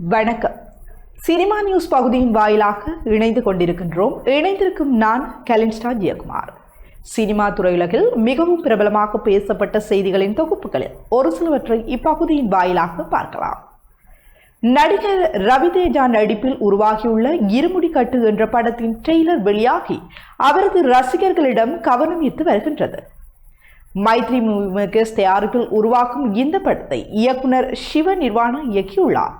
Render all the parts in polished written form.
வணக்கம். Cinema news பகுதியின் வாயிலாக இணைந்து கொண்டிருக்கின்றோம். இணைந்திருக்கும் நான் கலின்ஸ்டா ஜெயக்குமார். சினிமா துறையுலகில் மிகவும் பிரபலமாக பேசப்பட்ட செய்திகளின் தொகுப்புகளில் ஒரு சிலவற்றை இப்பகுதியின் வாயிலாக பார்க்கலாம். நடிகர் ரவிதேஜா நடிப்பில் உருவாகியுள்ள இருமுடி கட்டு என்ற படத்தின் ட்ரெய்லர் வெளியாகி அவரது ரசிகர்களிடம் கவனம் ஈர்த்து வருகின்றது. மைத்ரி மூவிமேக்கர்ஸ் தயாரிப்பில் உருவாக்கும் இந்த படத்தை இயக்குனர் சிவ நிர்வாணா இயக்கியுள்ளார்.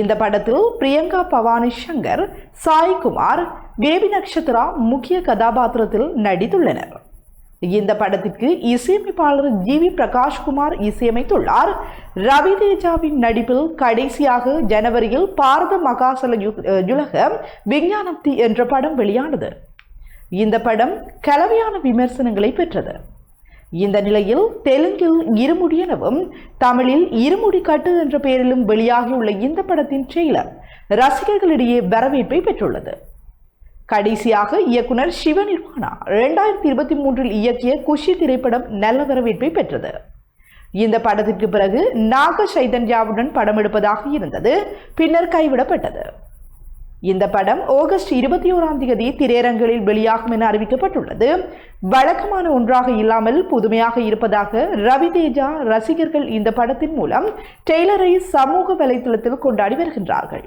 இந்த படத்தில் பிரியங்கா பவானி சங்கர், சாய்குமார், பேபி நக்ஷத்ரா முக்கிய கதாபாத்திரத்தில் நடித்துள்ளனர். இந்த படத்திற்கு இசையமைப்பாளர் ஜி.வி. பிரகாஷ்குமார் இசையமைத்துள்ளார். ரவிதேஜாவின் நடிப்பில் கடைசியாக ஜனவரியில் பாரத மகாசல யுலக விஞ்ஞானப்தி என்ற படம் வெளியானது. இந்த படம் கலவையான விமர்சனங்களை பெற்றது. இந்த நிலையில் தெலுங்கில் இருமுடி எனவும் தமிழில் இருமுடி கட்டு என்ற பெயரிலும் வெளியாகியுள்ள இந்த படத்தின் ட்ரெய்லர் ரசிகர்களிடையே வரவேற்பை பெற்றுள்ளது. கடைசியாக இயக்குனர் சிவ நிர்வாணா 2023 இயக்கிய குஷி திரைப்படம் நல்ல வரவேற்பை பெற்றது. இந்த படத்திற்கு பிறகு நாக சைதன்யாவுடன் படம் எடுப்பதாக இருந்தது, பின்னர் கைவிடப்பட்டது. இந்த படம் ஆகஸ்ட் 21 திரையரங்களில் வெளியாகும் என அறிவிக்கப்பட்டுள்ளது. வழக்கமான ஒன்றாக இல்லாமல் புதுமையாக இருப்பதாக ரவிதேஜா ரசிகர்கள் இந்த படத்தின் மூலம் ட்ரெய்லரை சமூக வலைதளத்தில் கொண்டாடி வருகின்றார்கள்.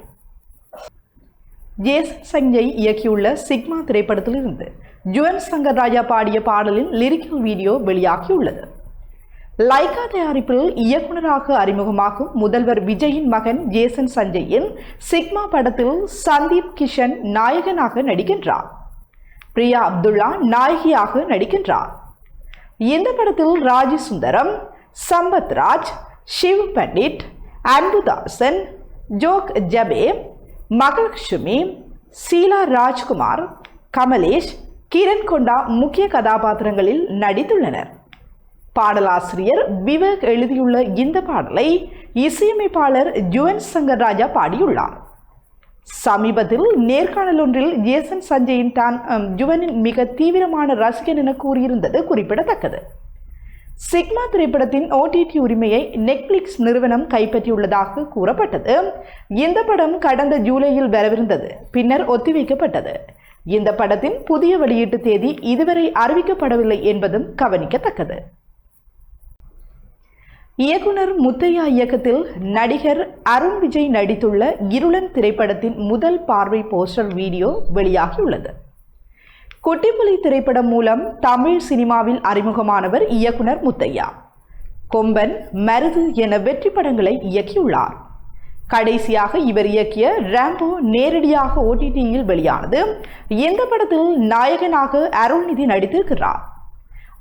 ஜேசன் சஞ்சய் இயக்கியுள்ள சிக்மா திரைப்படத்தில் இருந்து ஜுவன் சங்கர் ராஜா பாடிய பாடலின் லிரிக்கல் வீடியோ வெளியாகியுள்ளது. லைகா தயாரிப்பில் இயக்குநராக அறிமுகமாகும் முதல்வர் விஜயின் மகன் ஜேசன் சஞ்சயின் சிக்மா படத்தில் சந்தீப் கிஷன் நாயகனாக நடிக்கின்றார். பிரியா அப்துல்லா நாயகியாக நடிக்கின்றார். இந்த படத்தில் ராஜி சுந்தரம், சம்பத் ராஜ், சிவ் பண்டிட், அன்புதாசன், ஜோக் ஜபே, மகாலட்சுமி, சீலா ராஜ்குமார், கமலேஷ், கிரண் கொண்டா முக்கிய கதாபாத்திரங்களில் நடித்துள்ளனர். பாடலாசிரியர் விவேக் எழுதியுள்ள இந்த பாடலை இசையமைப்பாளர் ஜுவன் சங்கர் ராஜா பாடியுள்ளார். சமீபத்தில் நேர்காணல் ஒன்றில் ஜேசன் சஞ்சயின் தான் ஜுவனின் மிக தீவிரமான ரசிகன் என கூறியிருந்தது குறிப்பிடத்தக்கது. சிக்மா திரைப்படத்தின் OTT உரிமையை நெட்ஃபிளிக்ஸ் நிறுவனம் கைப்பற்றியுள்ளதாக கூறப்பட்டது. இந்த படம் கடந்த ஜூலையில் வரவிருந்தது, பின்னர் ஒத்திவைக்கப்பட்டது. இந்த படத்தின் புதிய வெளியீட்டு தேதி இதுவரை அறிவிக்கப்படவில்லை என்பதும் கவனிக்கத்தக்கது. இயக்குனர் முத்தையா இயக்கத்தில் நடிகர் அருண் விஜய் நடித்துள்ள இருளன் திரைப்படத்தின் முதல் பார்வை போஸ்டர் வீடியோ வெளியாகியுள்ளது. குட்டிப்புலி திரைப்படம் மூலம் தமிழ் சினிமாவில் அறிமுகமானவர் இயக்குனர் முத்தையா. கொம்பன், மருது என வெற்றி படங்களை இயக்கியுள்ளார். கடைசியாக இவர் இயக்கிய ராம்போ நேரடியாக OTTயில் வெளியானது. இந்த படத்தில் நாயகனாக அருள்நிதி நடித்திருக்கிறார்.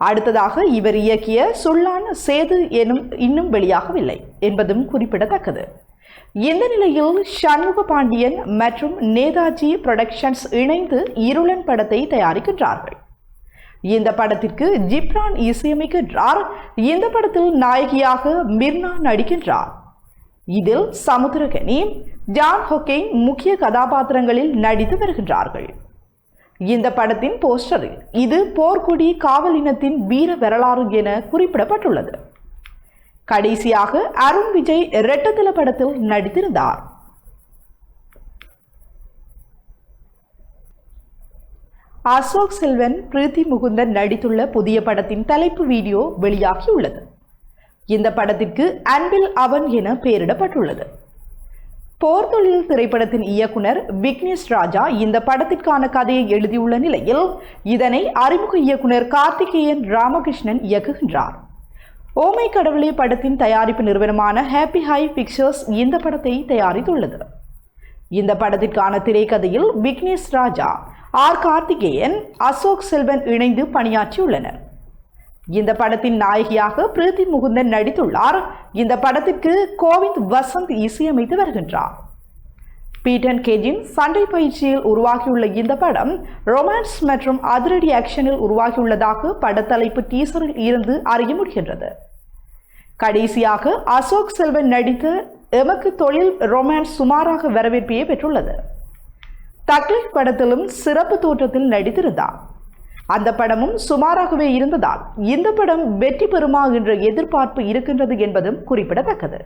அடுத்ததாக இவர் இயக்கிய சொல்லான் சேது இன்னும் வெளியாகவில்லை என்பதும் குறிப்பிடத்தக்கது. இந்த நிலையில் சண்முக பாண்டியன் மற்றும் நேதாஜி புரொடக்ஷன்ஸ் இணைந்து இருளன் படத்தை தயாரிக்கின்றார்கள். இந்த படத்திற்கு ஜிப்ரான் இசையமைக்கின்றார். இந்த படத்தில் நாயகியாக மிர்னா நடிக்கின்றார். இதில் சமுத்திரகனி, ஜான் ஹொக்கெயின் முக்கிய கதாபாத்திரங்களில் நடித்து வருகின்றார்கள். இந்த படத்தின் போஸ்டரில் இது போர்க்குடி காவலினத்தின் வீர வரலாறு என குறிப்பிடப்பட்டுள்ளது. கடைசியாக அருண் விஜய் ரெட்டத்தில படத்தில் நடித்திருந்தார். அசோக் செல்வன், பிரீத்தி முகுந்தன் நடித்துள்ள புதிய படத்தின் தலைப்பு வீடியோ வெளியாகியுள்ளது. இந்த படத்திற்கு அன்பில் அவன் என பெயரிடப்பட்டுள்ளது. போர்த்தொழில் திரைப்படத்தின் இயக்குனர் விக்னேஷ் ராஜா இந்த படத்திற்கான கதையை எழுதியுள்ள நிலையில் இதனை அறிமுக இயக்குனர் கார்த்திகேயன் ராமகிருஷ்ணன் இயக்குகின்றார். ஓமை கடவுளே படத்தின் தயாரிப்பு நிறுவனமான ஹாப்பி ஹை பிக்சர்ஸ் இந்த படத்தை தயாரித்துள்ளது. இந்த படத்திற்கான திரைக்கதையில் விக்னேஷ் ராஜா, கார்த்திகேயன், அசோக் செல்வன் இணைந்து பணியாற்றியுள்ளனர். இந்த படத்தின் நாயகியாக பிரீத்தி முகுந்தன் நடித்துள்ளார். இந்த படத்திற்கு கோவிந்த் வசந்த் இசையமைத்து வருகின்றார். பீட்டன் கேஜின் சண்டை பயிற்சியில் உருவாகியுள்ள இந்த படம் ரொமான்ஸ் மற்றும் அதிரடி ஆக்ஷனில் உருவாகியுள்ளதாக படத்தலைப்பு டீசரில் இருந்து அறிய முடிகின்றது. கடைசியாக அசோக் செல்வன் நடித்த எமக்கு தொழில் ரொமான்ஸ் சுமாராக வரவேற்பையே பெற்றுள்ளது. தக்லீஃப் படத்திலும் சிறப்பு தோற்றத்தில் நடித்திருந்தார். அந்த படமும் சுமாராகவே இருந்ததால் இந்த படம் வெற்றி பெறுமா என்ற எதிர்பார்ப்பு இருக்கின்றது என்பதும் குறிப்பிடத்தக்கது.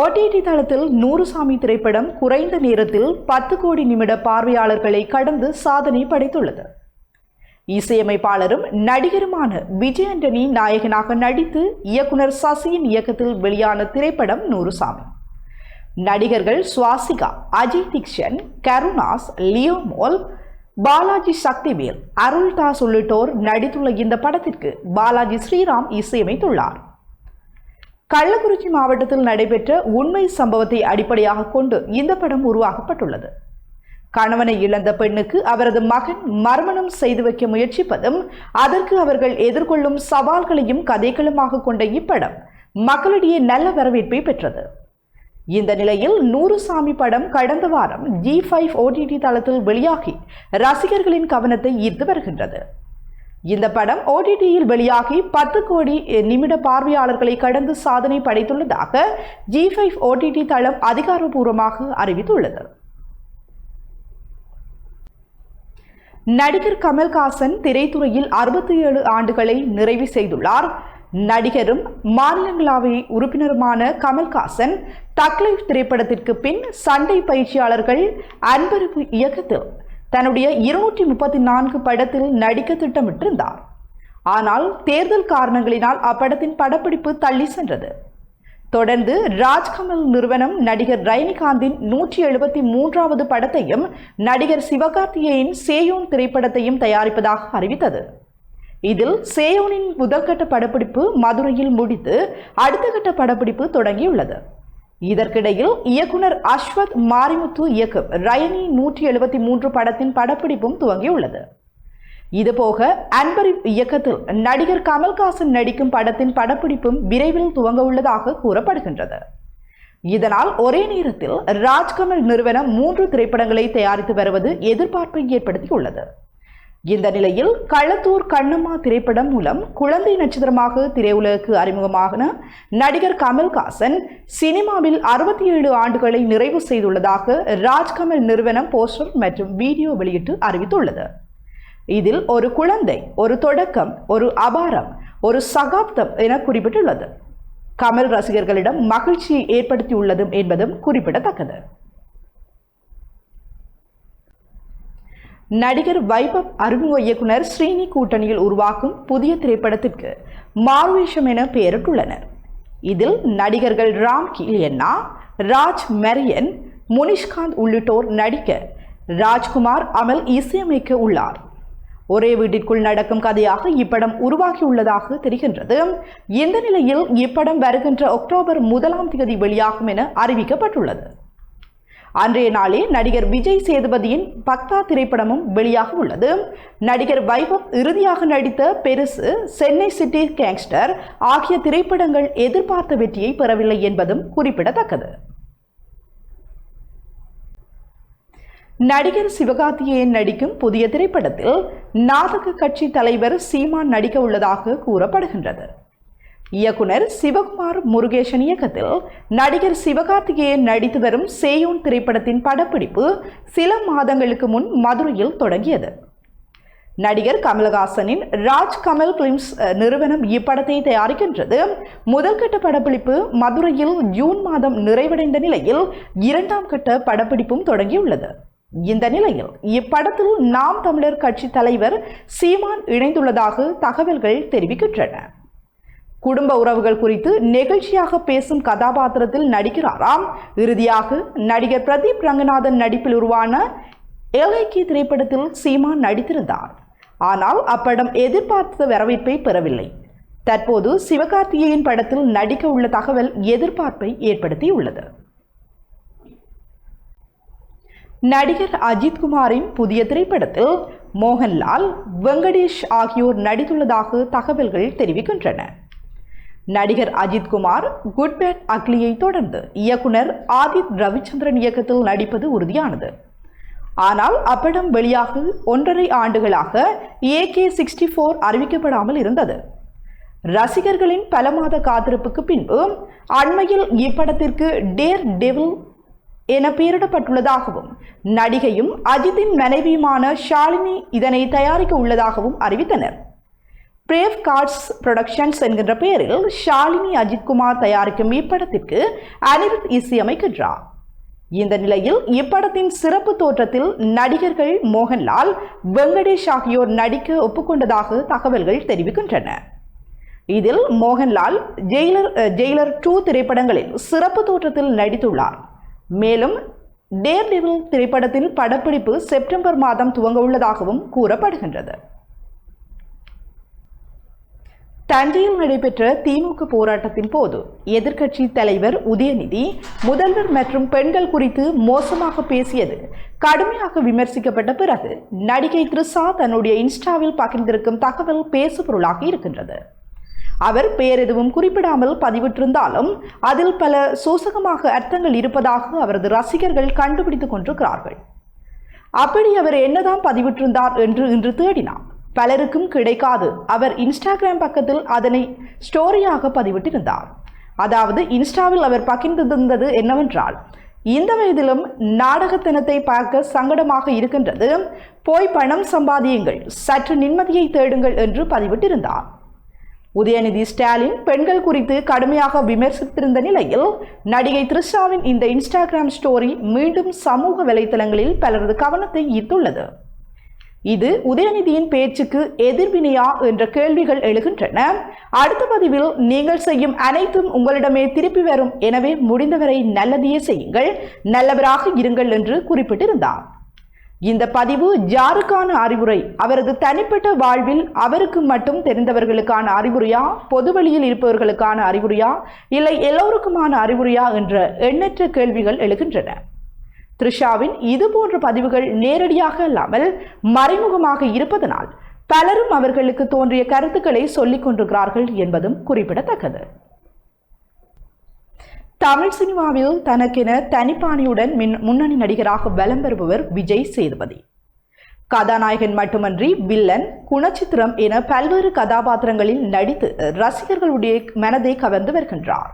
OTT தளத்தில் நூறுசாமி திரைப்படம் குறைந்த நேரத்தில் 10 கோடி நிமிட பார்வையாளர்களை கடந்து சாதனை படைத்துள்ளது. இசையமைப்பாளரும் நடிகருமான விஜய் ஆண்டனி நாயகனாக நடித்து இயக்குனர் சசியின் இயக்கத்தில் வெளியான திரைப்படம் நூறுசாமி. நடிகர்கள் சுவாசிகா, அஜய் திக்ஷன், கருணாஸ், லியோமோல், பாலாஜி சக்திவேல், அருள்தாஸ் உள்ளிட்டோர் நடித்துள்ள இந்த படத்திற்கு பாலாஜி ஸ்ரீராம் இசையமைத்துள்ளார். கள்ளக்குறிச்சி மாவட்டத்தில் நடைபெற்ற உண்மை சம்பவத்தை அடிப்படையாக கொண்டு இந்த படம் உருவாக்கப்பட்டுள்ளது. கணவனை இழந்த பெண்ணுக்கு அவரது மகன் மர்மணம் செய்து வைக்க முயற்சிப்பதும் அதற்கு அவர்கள் எதிர்கொள்ளும் சவால்களையும் கதைக்களமாக கொண்ட இப்படம் மக்களிடையே நல்ல வரவேற்பை பெற்றது. இந்த நிலையில் நூறுசாமி படம் கடந்த வாரம் G5 OTT தளத்தில் வெளியாகி ரசிகர்களின் கவனத்தை ஈர்த்து வருகின்றது. இந்த படம் OTTயில் வெளியாகி 10 கோடி நிமிட பார்வையாளர்களை கடந்து சாதனை படைத்துள்ளதாக G5 OTT தளம் அதிகாரப்பூர்வமாக அறிவித்துள்ளது. நடிகர் கமல்ஹாசன் திரைத்துறையில் 67 ஆண்டுகளை நிறைவு செய்துள்ளார். நடிகரும் மாநிலங்களவை உறுப்பினருமான கமல்ஹாசன் தக்லைஃப் திரைப்படத்திற்கு பின் சண்டை பயிற்சியாளர்கள் அன்பரப்பு இயக்கத்தில் தன்னுடைய 234 படத்தில் நடிக்க திட்டமிட்டிருந்தார். ஆனால் தேர்தல் காரணங்களினால் அப்படத்தின் படப்பிடிப்பு தள்ளி சென்றது. தொடர்ந்து ராஜ்கமல் நிறுவனம் நடிகர் ரஜினிகாந்தின் 173வது படத்தையும் நடிகர் சிவகார்த்திகேயன் சேயோன் திரைப்படத்தையும் தயாரிப்பதாக அறிவித்தது. இதில் சேயோனின் முதல்கட்ட படப்பிடிப்பு மதுரையில் முடித்து அடுத்த கட்ட படப்பிடிப்பு தொடங்கியுள்ளது. இதற்கிடையில் இயக்குனர் அஸ்வத் மாரிமுத்து இயக்கும் ரயனி 173 படத்தின் படப்பிடிப்பும் துவங்கியுள்ளது. இதுபோக அன்பரி இயக்கத்தில் நடிகர் கமல்ஹாசன் நடிக்கும் படத்தின் படப்பிடிப்பும் விரைவில் துவங்க உள்ளதாக கூறப்படுகின்றது. இதனால் ஒரே நேரத்தில் ராஜ்கமல் நிறுவனம் 3 திரைப்படங்களை தயாரித்து வருவது எதிர்பார்ப்பை ஏற்படுத்தியுள்ளது. இந்த நிலையில் களத்தூர் கண்ணம்மா திரைப்படம் மூலம் குழந்தை நட்சத்திரமாக திரையுலகுக்கு அறிமுகமான நடிகர் கமல்ஹாசன் சினிமாவில் 67 ஆண்டுகளை நிறைவு செய்துள்ளதாக ராஜ்கமல் நிறுவனம் போஸ்டர் மற்றும் வீடியோ வெளியிட்டு அறிவித்துள்ளது. இதில் ஒரு குழந்தை, ஒரு தொடக்கம், ஒரு அபாரம், ஒரு சகாப்தம் என குறிப்பிட்டுள்ளது. கமல் ரசிகர்களிடம் மகிழ்ச்சியை ஏற்படுத்தியுள்ளது என்பதும் குறிப்பிடத்தக்கது. நடிகர் வைபவ் அறிமுக இயக்குனர் ஸ்ரீனி கூட்டணியில் உருவாக்கும் புதிய திரைப்படத்திற்கு மார்வேஷம் என பெயரிட்டுள்ளனர். இதில் நடிகர்கள் ராம் கிலியன்னா, ராஜ் மெரியன், முனிஷ்காந்த் உள்ளிட்டோர் நடிக்க ராஜ்குமார் அமல் இசையமைக்க உள்ளார். ஒரே வீட்டிற்குள் நடக்கும் கதையாக இப்படம் உருவாகியுள்ளதாக தெரிகின்றது. இந்த நிலையில் இப்படம் வருகின்ற அக்டோபர் 1ஆம் தேதி வெளியாகும் என அறிவிக்கப்பட்டுள்ளது. அன்றைய நாளே நடிகர் விஜய் சேதுபதியின் பக்தா திரைப்படமும் வெளியாக உள்ளது. நடிகர் வைபவ் இறுதியாக நடித்த பெருசு, சென்னை சிட்டி கேங்ஸ்டர் ஆகிய திரைப்படங்கள் எதிர்பார்த்த வெற்றியை பெறவில்லை என்பதும் குறிப்பிடத்தக்கது. நடிகர் சிவகார்த்திகேயன் நடிக்கும் புதிய திரைப்படத்தில் நாடக கட்சி தலைவர் சீமான் நடிக்க உள்ளதாக கூறப்படுகின்றது. இயக்குனர் சிவகுமார் முருகேசன் இயக்கத்தில் நடிகர் சிவகார்த்திகேயன் நடித்து வரும் சேயோன் திரைப்படத்தின் படப்பிடிப்பு சில மாதங்களுக்கு முன் மதுரையில் தொடங்கியது. நடிகர் கமல்ஹாசனின் ராஜ் கமல் பிலிம்ஸ் நிறுவனம் இப்படத்தை தயாரிக்கின்றது. முதல்கட்ட படப்பிடிப்பு மதுரையில் ஜூன் மாதம் நிறைவடைந்த நிலையில் 2ஆம் கட்ட படப்பிடிப்பும் தொடங்கியுள்ளது. இந்த நிலையில் இப்படத்தில் நாம் தமிழர் கட்சி தலைவர் சீமான் இணைந்துள்ளதாக தகவல்கள் தெரிவிக்கின்றன. குடும்ப உறவுகள் குறித்து நெகிழ்ச்சியாக பேசும் கதாபாத்திரத்தில் நடிக்கிறாராம். இறுதியாக நடிகர் பிரதீப் ரங்கநாதன் நடிப்பில் உருவான எல்ஐகி திரைப்படத்தில் சீமான் நடித்திருந்தார். ஆனால் அப்படம் எதிர்பார்த்த வரவேற்பை பெறவில்லை. தற்போது சிவகார்த்திகேயன் படத்தில் நடிக்க உள்ள தகவல் எதிர்பார்ப்பை ஏற்படுத்தியுள்ளது. நடிகர் அஜித்குமாரின் புதிய திரைப்படத்தில் மோகன்லால், வெங்கடேஷ் ஆகியோர் நடித்துள்ளதாக தகவல்கள் தெரிவிக்கின்றன. நடிகர் அஜித்குமார் குட் பேட் அக்லியை தொடர்ந்து இயக்குனர் ஆதித் ரவிச்சந்திரன் இயக்கத்தில் நடிப்பது உறுதியானது. ஆனால் அப்படம் வெளியாக 1.5 ஆண்டுகளாக AK-64 அறிவிக்கப்படாமல் இருந்தது. ரசிகர்களின் பல மாத காத்திருப்புக்கு பின்பு அண்மையில் இப்படத்திற்கு டேர் டெவில் என பெயரிடப்பட்டுள்ளதாகவும் நடிகையும் அஜித்தின் மனைவியுமான ஷாலினி இதனை தயாரிக்க உள்ளதாகவும் அறிவித்தனர். பிரேவ் கார்ட்ஸ் புரொடக்ஷன்ஸ் என்கின்ற பெயரில் ஷாலினி அஜித்குமார் தயாரிக்கும் இப்படத்திற்கு அனிருத் இசையமைக்கின்றார். இந்த நிலையில் இப்படத்தின் சிறப்பு தோற்றத்தில் நடிகர்கள் மோகன்லால், வெங்கடேஷ் ஆகியோர் நடிக்க ஒப்புக்கொண்டதாக தகவல்கள் தெரிவிக்கின்றன. இதில் மோகன்லால் ஜெயிலர் 2 திரைப்படங்களில் சிறப்பு தோற்றத்தில் நடித்துள்ளார். மேலும் டேர்டெவில் திரைப்படத்தின் படப்பிடிப்பு செப்டம்பர் மாதம் துவங்க உள்ளதாகவும் கூறப்படுகின்றது. தஞ்சையில் நடைபெற்ற திமுக போராட்டத்தின் போது எதிர்க்கட்சி தலைவர் உதயநிதி முதல்வர் மற்றும் பெண்கள் குறித்து மோசமாக பேசியது கடுமையாக விமர்சிக்கப்பட்ட பிறகு நடிகை த்ரிஷா தன்னுடைய இன்ஸ்டாவில் பகிர்ந்திருக்கும் தகவல் பேசுபொருளாக இருக்கின்றது. அவர் பெயர் எதுவும் குறிப்பிடாமல் பதிவிட்டிருந்தாலும் அதில் பல சூசகமாக அர்த்தங்கள் இருப்பதாக அவரது ரசிகர்கள் கண்டுபிடித்துக் கொண்டிருக்கிறார்கள். அப்படி அவர் என்னதான் பதிவிட்டிருந்தார் என்று இன்று தேடினார். பலருக்கும் கிடைக்காது. அவர் இன்ஸ்டாகிராம் பக்கத்தில் அதனை ஸ்டோரியாக பதிவிட்டிருந்தார். அதாவது இன்ஸ்டாவில் அவர் பகிர்ந்திருந்தது என்னவென்றால், இந்த வயதிலும் நாடகத்தனத்தை பார்க்க சங்கடமாக இருக்கின்றது, போய் பணம் சம்பாதியுங்கள், சற்று நிம்மதியை தேடுங்கள் என்று பதிவிட்டிருந்தார். உதயநிதி ஸ்டாலின் பெண்கள் குறித்து கடுமையாக விமர்சித்திருந்த நிலையில் நடிகை த்ரிஷாவின் இந்த இன்ஸ்டாகிராம் ஸ்டோரி மீண்டும் சமூக வலைதளங்களில் பலரது கவனத்தை ஈர்த்துள்ளது. இது உதயநிதியின் பேச்சுக்கு எதிர்வினையா என்ற கேள்விகள் எழுகின்றன. அடுத்த பதிவில் நீங்கள் செய்யும் அனைத்தும் உங்களிடமே திருப்பி வரும், எனவே முடிந்தவரை நல்லதையே செய்யுங்கள், நல்லவராக இருங்கள் என்று குறிப்பிட்டிருந்தார். இந்த பதிவு யாருக்கான அறிவுரை? அவரது தனிப்பட்ட வாழ்வில் அவருக்கு மட்டும் தெரிந்தவர்களுக்கான அறிவுரையா, பொதுவெளியில் இருப்பவர்களுக்கான அறிவுரையா, இல்லை எல்லோருக்குமான அறிவுரையா என்ற எண்ணற்ற கேள்விகள் எழுகின்றன. த்ரிஷாவின் இது போன்ற பதிவுகள் நேரடியாக அல்லாமல் மறைமுகமாக இருப்பதனால் பலரும் அவர்களுக்கு தோன்றிய கருத்துக்களை சொல்லிக் கொண்டிருக்கிறார்கள் என்பதும் குறிப்பிடத்தக்கது. தமிழ் சினிமாவில் தனக்கென தனிப்பாணியுடன் முன்னணி நடிகராக வலம் பெறுபவர் விஜய் சேதுபதி. கதாநாயகன் மட்டுமன்றி வில்லன், குணச்சித்திரம் என பல்வேறு கதாபாத்திரங்களில் நடித்து ரசிகர்களுடைய மனதை கவர்ந்து வருகின்றார்.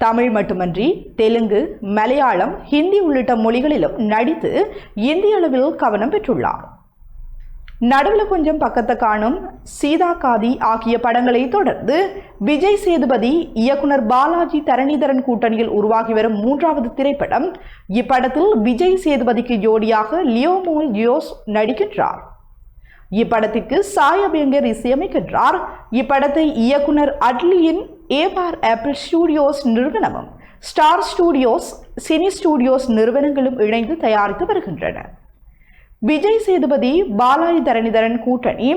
தமிழ் மட்டுமன்றி தெலுங்கு, மலையாளம், ஹிந்தி உள்ளிட்ட மொழிகளிலும் நடித்து இந்திய அளவில் கவனம் பெற்றுள்ளார். நடுவில் கொஞ்சம் பக்கத்தை காணும், சீதா காதி ஆகிய படங்களை தொடர்ந்து விஜய் சேதுபதி இயக்குனர் பாலாஜி தரணிதரன் கூட்டணியில் உருவாகி வரும் 3வது திரைப்படம். இப்படத்தில் விஜய் சேதுபதிக்கு ஜோடியாக லியோமோல் ஜியோஸ் நடிக்கின்றார். இப்படத்திற்கு சாய் அபியங்கர் இசையமைக்கின்றார். இப்படத்தை இயக்குனர் அட்லியின் ஏபார் ஆப்பிள் ஸ்டூடியோஸ் நிறுவனமும் ஸ்டார் ஸ்டூடியோஸ், சினி ஸ்டூடியோஸ் நிறுவனங்களும் இணைந்து தயாரித்து வருகின்றன. விஜய் சேதுபதி, பாலாஜி தரணிதரன் கூட்டணி,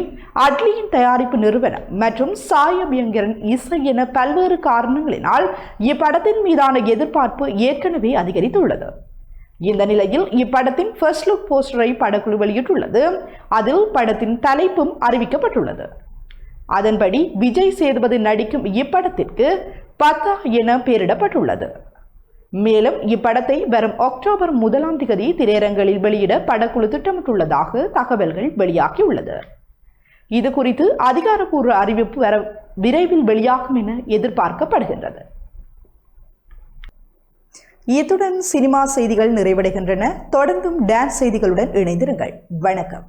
அட்லியின் தயாரிப்பு நிறுவனம் மற்றும் சாய் அபியங்கரன் இசை என பல்வேறு காரணங்களினால் இப்படத்தின் மீதான எதிர்பார்ப்பு ஏற்கனவே அதிகரித்துள்ளது. இந்த நிலையில் இப்படத்தின் ஃபர்ஸ்ட் லுக் போஸ்டரை படக்குழு வெளியிட்டுள்ளது. அதில் படத்தின் தலைப்பும் அறிவிக்கப்பட்டுள்ளது. அதன்படி விஜய் சேதுபதி நடிக்கும் இப்படத்திற்கு பத்தா என பெயரிடப்பட்டுள்ளது. மேலும் இப்படத்தை வரும் அக்டோபர் 1ஆம் தேதி திரையரங்களில் வெளியிட படக்குழு திட்டமிட்டுள்ளதாக தகவல்கள் வெளியாகியுள்ளது. இது குறித்து அதிகாரப்பூர்வ அறிவிப்பு விரைவில் வெளியாகும் என எதிர்பார்க்கப்படுகின்றது. இத்துடன் சினிமா செய்திகள் நிறைவடைகின்றன. தொடர்ந்தும் டான்ஸ் செய்திகளுடன் இணைந்திருங்கள். வணக்கம்.